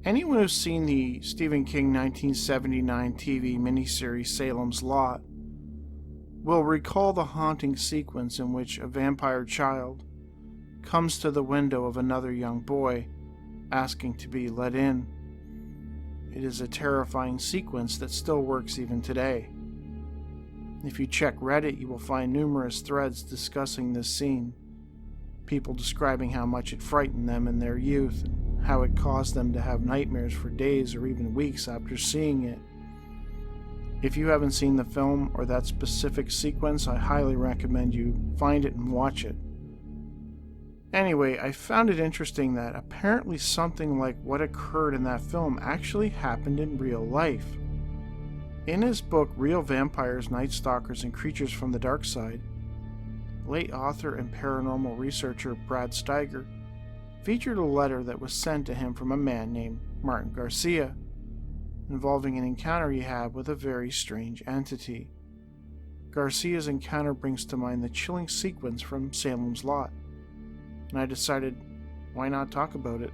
Anyone who's seen the Stephen King 1979 TV miniseries Salem's Lot will recall the haunting sequence in which a vampire child comes to the window of another young boy asking to be let in. It is a terrifying sequence that still works even today. If you check Reddit, you will find numerous threads discussing this scene. People describing how much it frightened them in their youth and how it caused them to have nightmares for days or even weeks after seeing it. If you haven't seen the film or that specific sequence, I highly recommend you find it and watch it. Anyway, I found it interesting that apparently something like what occurred in that film actually happened in real life. In his book, Real Vampires, Night Stalkers, and Creatures from the Dark Side, late author and paranormal researcher Brad Steiger featured a letter that was sent to him from a man named Martin Garcia, involving an encounter he had with a very strange entity. Garcia's encounter brings to mind the chilling sequence from Salem's Lot, and I decided, why not talk about it?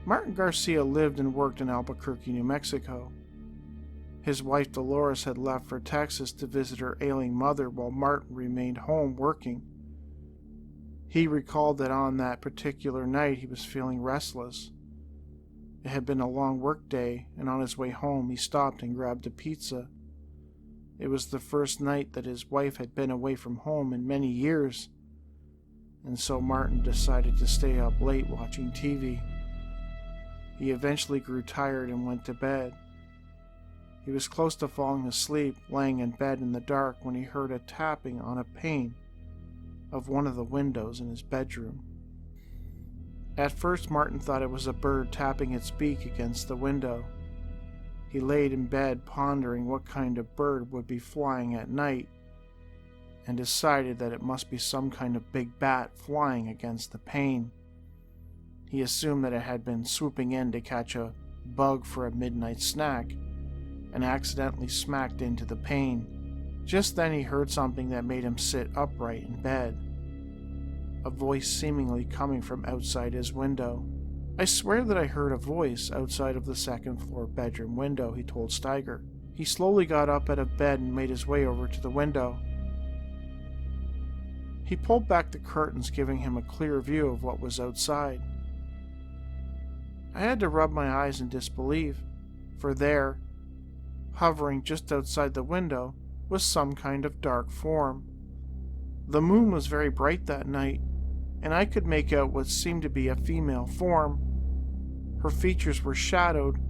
Martin Garcia lived and worked in Albuquerque, New Mexico. His wife Dolores had left for Texas to visit her ailing mother while Martin remained home working. He recalled that on that particular night he was feeling restless. It had been a long work day, and on his way home he stopped and grabbed a pizza. It was the first night that his wife had been away from home in many years, and so Martin decided to stay up late watching TV. He eventually grew tired and went to bed. He was close to falling asleep, laying in bed in the dark, when he heard a tapping on a pane of one of the windows in his bedroom. At first, Martin thought it was a bird tapping its beak against the window. He laid in bed pondering what kind of bird would be flying at night, and decided that it must be some kind of big bat flying against the pane. He assumed that it had been swooping in to catch a bug for a midnight snack, and accidentally smacked into the pane. Just then he heard something that made him sit upright in bed. A voice seemingly coming from outside his window. "I swear that I heard a voice outside of the second-floor bedroom window," he told Steiger. He slowly got up out of bed and made his way over to the window. He pulled back the curtains, giving him a clear view of what was outside. I had to rub my eyes in disbelief, for there, hovering just outside the window, was some kind of dark form. The moon was very bright that night, and I could make out what seemed to be a female form. Her features were shadowed,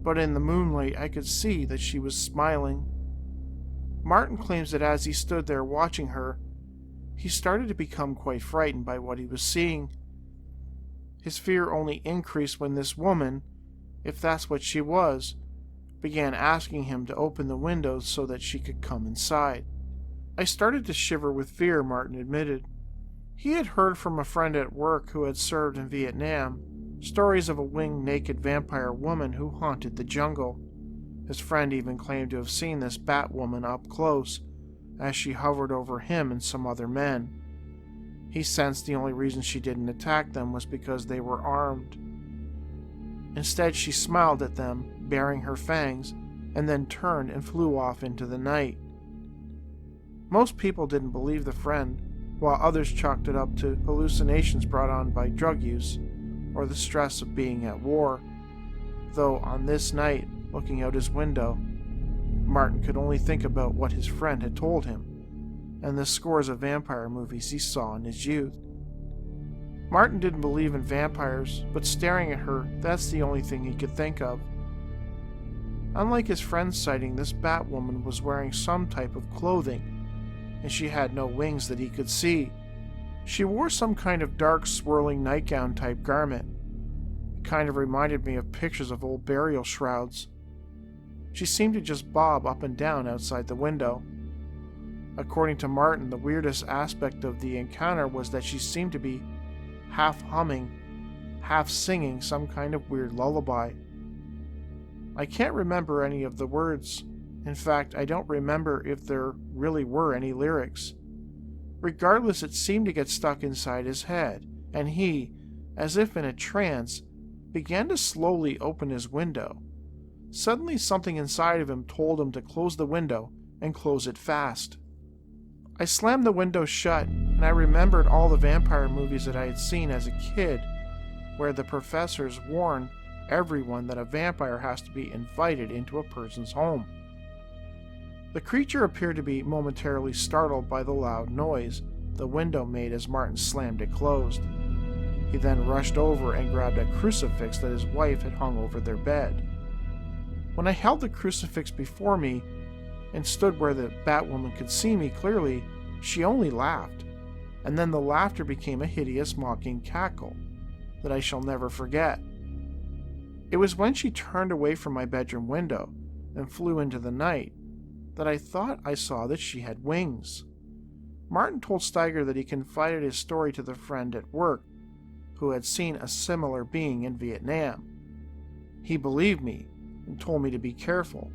but in the moonlight I could see that she was smiling. Martin claims that as he stood there watching her, he started to become quite frightened by what he was seeing. His fear only increased when this woman, if that's what she was, began asking him to open the windows so that she could come inside. I started to shiver with fear, Martin admitted. He had heard from a friend at work who had served in Vietnam stories of a winged naked vampire woman who haunted the jungle. His friend even claimed to have seen this Batwoman up close as she hovered over him and some other men. He sensed the only reason she didn't attack them was because they were armed. Instead, she smiled at them, baring her fangs, and then turned and flew off into the night. Most people didn't believe the friend, while others chalked it up to hallucinations brought on by drug use or the stress of being at war. Though on this night, looking out his window, Martin could only think about what his friend had told him and the scores of vampire movies he saw in his youth. Martin didn't believe in vampires, but staring at her, that's the only thing he could think of. Unlike his friend's sighting, this Batwoman was wearing some type of clothing, and she had no wings that he could see. She wore some kind of dark, swirling nightgown type garment. It kind of reminded me of pictures of old burial shrouds. She seemed to just bob up and down outside the window. According to Martin, the weirdest aspect of the encounter was that she seemed to be half humming, half singing some kind of weird lullaby. I can't remember any of the words. In fact, I don't remember if there really were any lyrics. Regardless, it seemed to get stuck inside his head, and he, as if in a trance, began to slowly open his window. Suddenly, something inside of him told him to close the window and close it fast. I slammed the window shut, and I remembered all the vampire movies that I had seen as a kid, where the professors warn everyone that a vampire has to be invited into a person's home. The creature appeared to be momentarily startled by the loud noise the window made as Martin slammed it closed. He then rushed over and grabbed a crucifix that his wife had hung over their bed. When I held the crucifix before me and stood where the Batwoman could see me clearly, she only laughed, and then the laughter became a hideous mocking cackle that I shall never forget. It was when she turned away from my bedroom window and flew into the night that I thought I saw that she had wings. Martin told Steiger that he confided his story to the friend at work who had seen a similar being in Vietnam. He believed me and told me to be careful,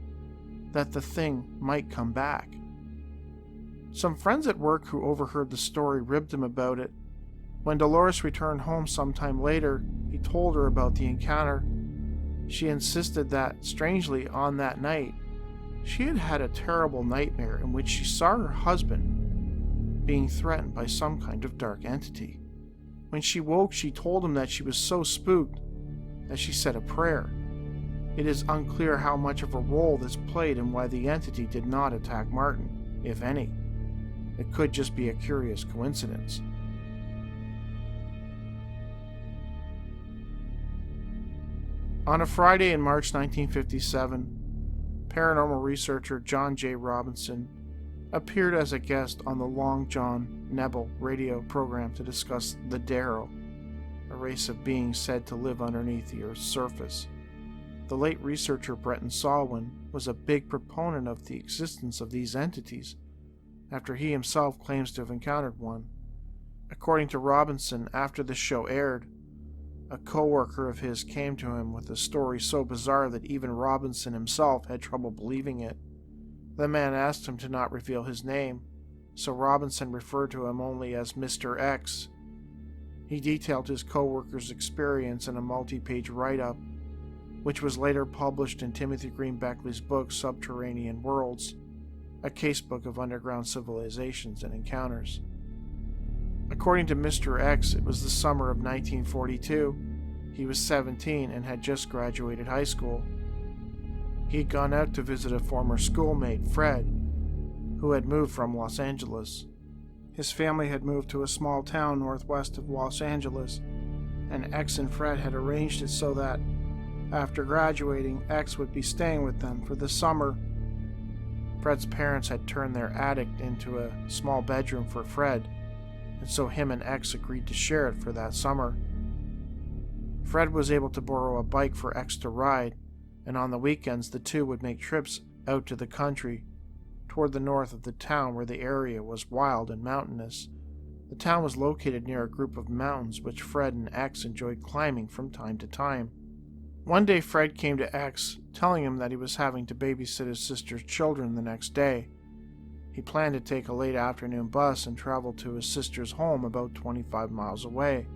that the thing might come back. Some friends at work who overheard the story ribbed him about it. When Dolores returned home sometime later, he told her about the encounter. She insisted that, strangely, on that night, she had had a terrible nightmare in which she saw her husband being threatened by some kind of dark entity. When she woke, she told him that she was so spooked that she said a prayer. It is unclear how much of a role this played and why the entity did not attack Martin, if any. It could just be a curious coincidence. On a Friday in March 1957, paranormal researcher John J. Robinson appeared as a guest on the Long John Nebel radio program to discuss the Darrow, a race of beings said to live underneath the Earth's surface. The late researcher Bretton Salwin was a big proponent of the existence of these entities, after he himself claims to have encountered one. According to Robinson, after the show aired, a co-worker of his came to him with a story so bizarre that even Robinson himself had trouble believing it. The man asked him to not reveal his name, so Robinson referred to him only as Mr. X. He detailed his co-worker's experience in a multi-page write-up, which was later published in Timothy Green Beckley's book Subterranean Worlds, a casebook of underground civilizations and encounters. According to Mr. X, it was the summer of 1942. He was 17 and had just graduated high school. He had gone out to visit a former schoolmate, Fred, who had moved from Los Angeles. His family had moved to a small town northwest of Los Angeles, and X and Fred had arranged it so that, after graduating, X would be staying with them for the summer. Fred's parents had turned their attic into a small bedroom for Fred, and so him and X agreed to share it for that summer. Fred was able to borrow a bike for X to ride, and on the weekends the two would make trips out to the country, toward the north of the town where the area was wild and mountainous. The town was located near a group of mountains which Fred and X enjoyed climbing from time to time. One day Fred came to X, telling him that he was having to babysit his sister's children the next day. He planned to take a late afternoon bus and travel to his sister's home about 25 miles away.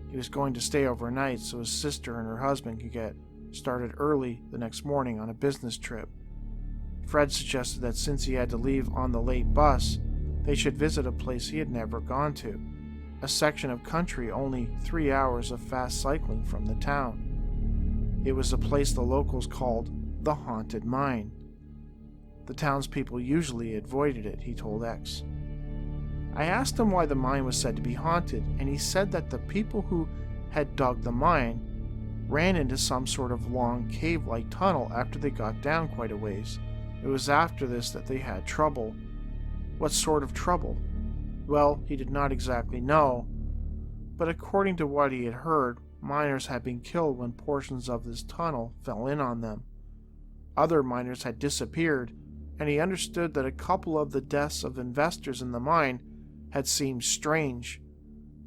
He was going to stay overnight so his sister and her husband could get started early the next morning on a business trip. Fred suggested that since he had to leave on the late bus, they should visit a place he had never gone to, a section of country only 3 hours of fast cycling from the town. It was a place the locals called the Haunted Mine. The townspeople usually avoided it, he told X. I asked him why the mine was said to be haunted, and he said that the people who had dug the mine ran into some sort of long cave-like tunnel after they got down quite a ways. It was after this that they had trouble. What sort of trouble? Well, he did not exactly know, but according to what he had heard, miners had been killed when portions of this tunnel fell in on them. Other miners had disappeared, and he understood that a couple of the deaths of investors in the mine had seemed strange,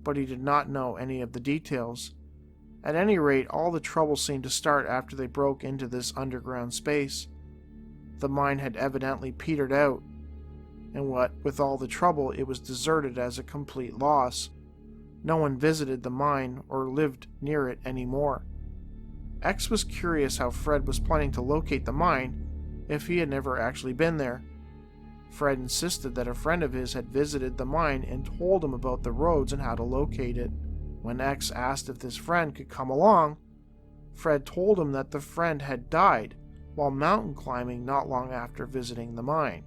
but he did not know any of the details. At any rate, all the trouble seemed to start after they broke into this underground space. The mine had evidently petered out, and what with all the trouble, it was deserted as a complete loss. No one visited the mine or lived near it anymore. X was curious how Fred was planning to locate the mine if he had never actually been there. Fred insisted that a friend of his had visited the mine and told him about the roads and how to locate it. When X asked if this friend could come along, Fred told him that the friend had died while mountain climbing not long after visiting the mine.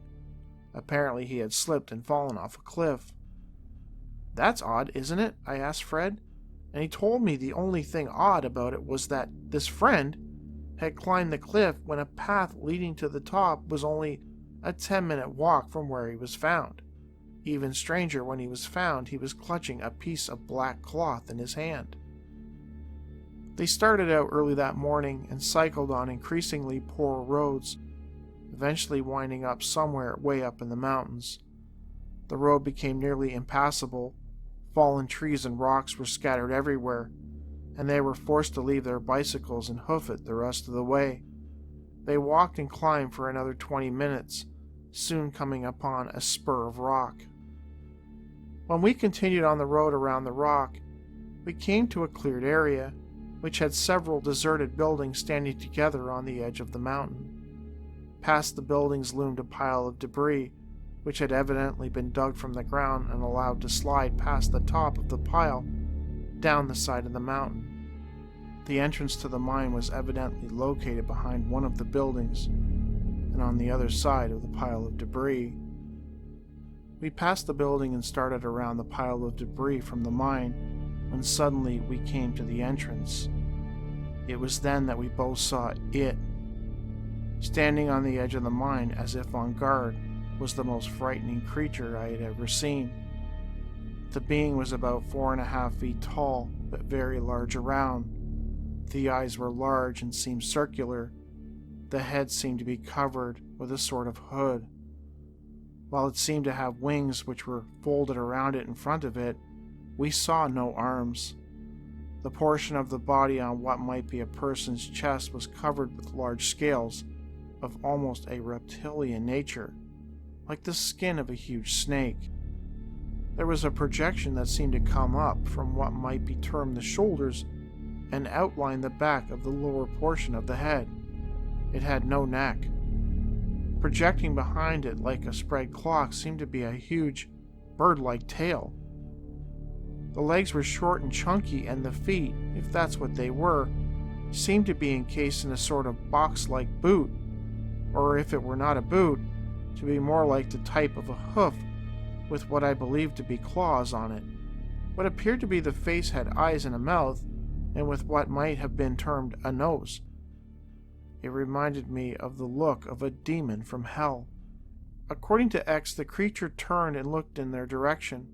Apparently he had slipped and fallen off a cliff. "That's odd, isn't it?" I asked Fred, and he told me the only thing odd about it was that this friend had climbed the cliff when a path leading to the top was only a 10-minute walk from where he was found. Even stranger, when he was found, he was clutching a piece of black cloth in his hand. They started out early that morning and cycled on increasingly poor roads, eventually winding up somewhere way up in the mountains. The road became nearly impassable. Fallen trees and rocks were scattered everywhere, and they were forced to leave their bicycles and hoof it the rest of the way. They walked and climbed for another 20 minutes, soon coming upon a spur of rock. When we continued on the road around the rock, we came to a cleared area, which had several deserted buildings standing together on the edge of the mountain. Past the buildings loomed a pile of debris, which had evidently been dug from the ground and allowed to slide past the top of the pile down the side of the mountain. The entrance to the mine was evidently located behind one of the buildings and on the other side of the pile of debris. We passed the building and started around the pile of debris from the mine when suddenly we came to the entrance. It was then that we both saw it. Standing on the edge of the mine as if on guard was the most frightening creature I had ever seen. The being was about 4.5 feet tall, but very large around. The eyes were large and seemed circular. The head seemed to be covered with a sort of hood. While it seemed to have wings which were folded around it in front of it, we saw no arms. The portion of the body on what might be a person's chest was covered with large scales of almost a reptilian nature, like the skin of a huge snake. There was a projection that seemed to come up from what might be termed the shoulders and outline the back of the lower portion of the head. It had no neck. Projecting behind it like a spread cloth seemed to be a huge bird-like tail. The legs were short and chunky, and the feet, if that's what they were, seemed to be encased in a sort of box-like boot, or if it were not a boot, to be more like the type of a hoof with what I believed to be claws on it. What appeared to be the face had eyes and a mouth, and with what might have been termed a nose. It reminded me of the look of a demon from hell. According to X, the creature turned and looked in their direction.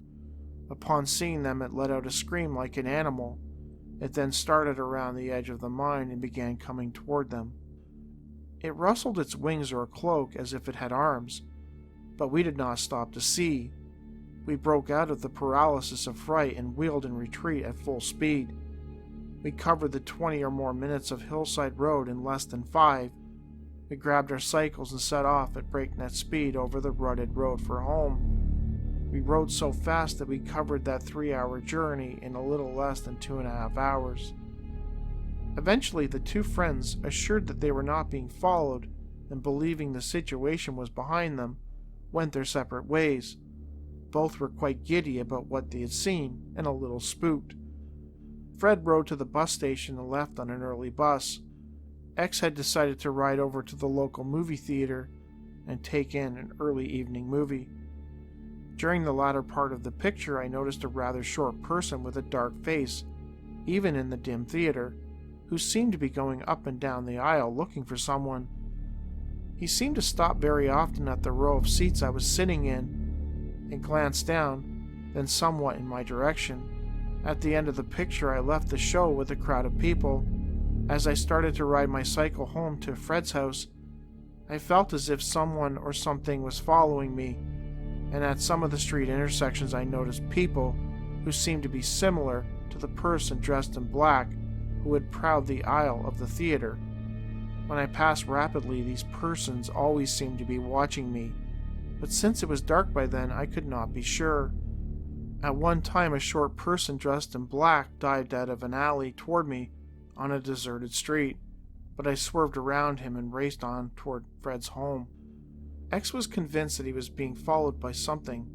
Upon seeing them, it let out a scream like an animal. It then started around the edge of the mine and began coming toward them. It rustled its wings or cloak as if it had arms, but we did not stop to see. We broke out of the paralysis of fright and wheeled in retreat at full speed. We covered the 20 or more minutes of hillside road in less than 5. We grabbed our cycles and set off at breakneck speed over the rutted road for home. We rode so fast that we covered that 3-hour journey in a little less than 2.5 hours. Eventually, the two friends, assured that they were not being followed and believing the situation was behind them, went their separate ways. Both were quite giddy about what they had seen and a little spooked. Fred rode to the bus station and left on an early bus. X had decided to ride over to the local movie theater and take in an early evening movie. During the latter part of the picture, I noticed a rather short person with a dark face, even in the dim theater, who seemed to be going up and down the aisle looking for someone. He seemed to stop very often at the row of seats I was sitting in and glance down, then somewhat in my direction. At the end of the picture, I left the show with a crowd of people. As I started to ride my cycle home to Fred's house, I felt as if someone or something was following me, and at some of the street intersections I noticed people who seemed to be similar to the person dressed in black who had prowled the aisle of the theater. When I passed rapidly, these persons always seemed to be watching me, but since it was dark by then, I could not be sure. At one time, a short person dressed in black dived out of an alley toward me, on a deserted street, but I swerved around him and raced on toward Fred's home. X was convinced that he was being followed by something,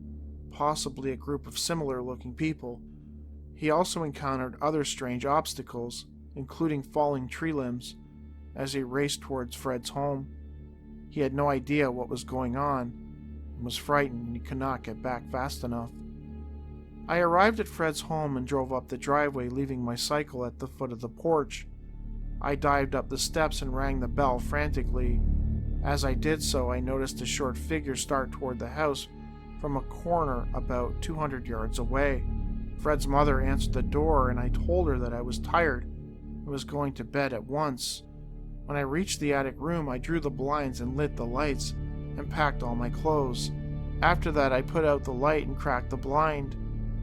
possibly a group of similar-looking people. He also encountered other strange obstacles, including falling tree limbs, as he raced towards Fred's home. He had no idea what was going on and was frightened and he could not get back fast enough. I arrived at Fred's home and drove up the driveway, leaving my cycle at the foot of the porch. I dived up the steps and rang the bell frantically. As I did so, I noticed a short figure start toward the house from a corner about 200 yards away. Fred's mother answered the door, and I told her that I was tired and was going to bed at once. When I reached the attic room, I drew the blinds and lit the lights and packed all my clothes. After that, I put out the light and cracked the blind.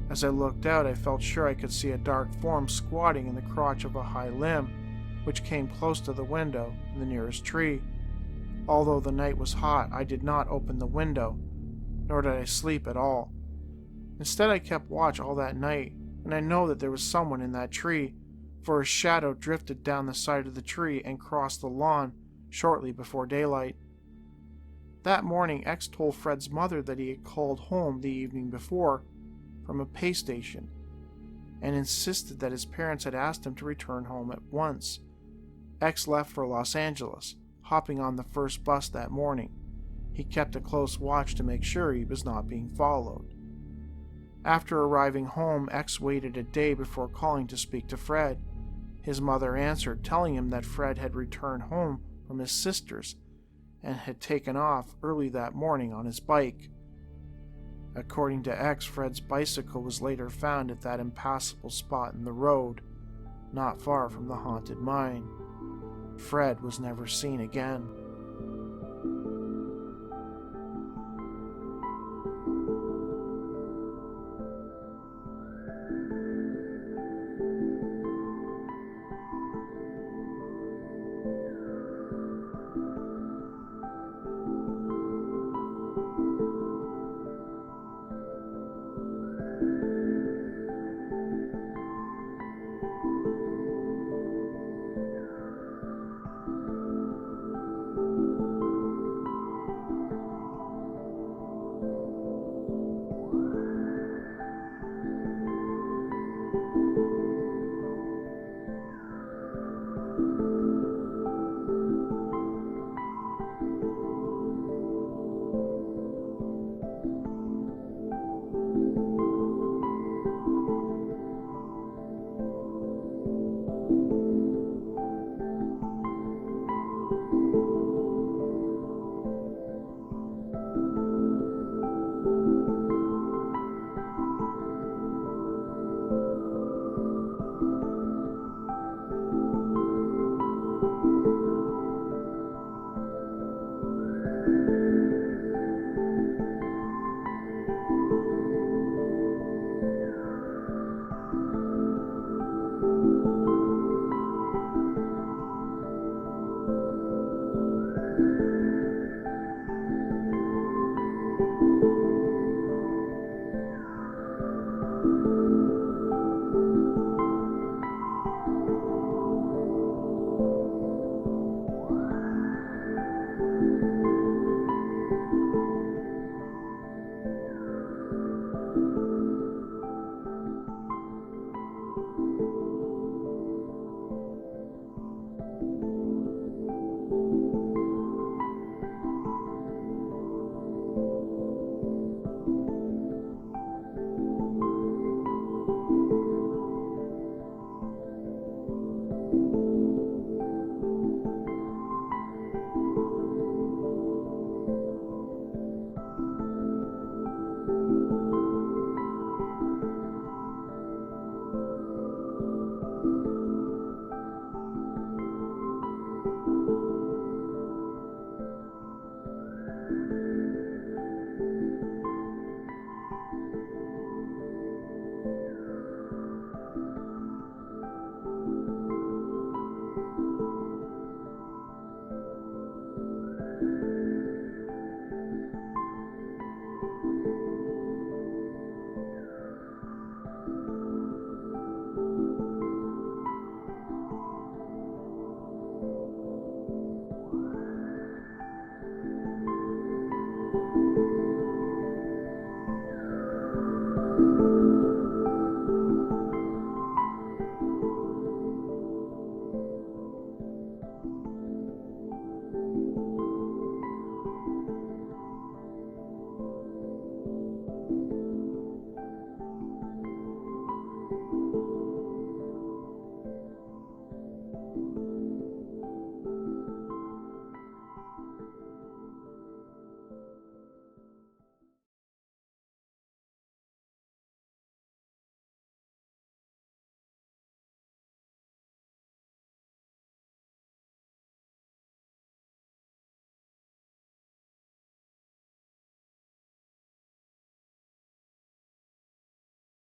As I looked out, I felt sure I could see a dark form squatting in the crotch of a high limb, which came close to the window in the nearest tree. Although the night was hot, I did not open the window, nor did I sleep at all. Instead, I kept watch all that night, and I know that there was someone in that tree, for a shadow drifted down the side of the tree and crossed the lawn shortly before daylight. That morning, X told Fred's mother that he had called home the evening before from a pay station and insisted that his parents had asked him to return home at once. X left for Los Angeles, hopping on the first bus that morning. He kept a close watch to make sure he was not being followed. After arriving home, X waited a day before calling to speak to Fred. His mother answered, telling him that Fred had returned home from his sister's and had taken off early that morning on his bike. According to X, Fred's bicycle was later found at that impassable spot in the road, not far from the haunted mine. Fred was never seen again.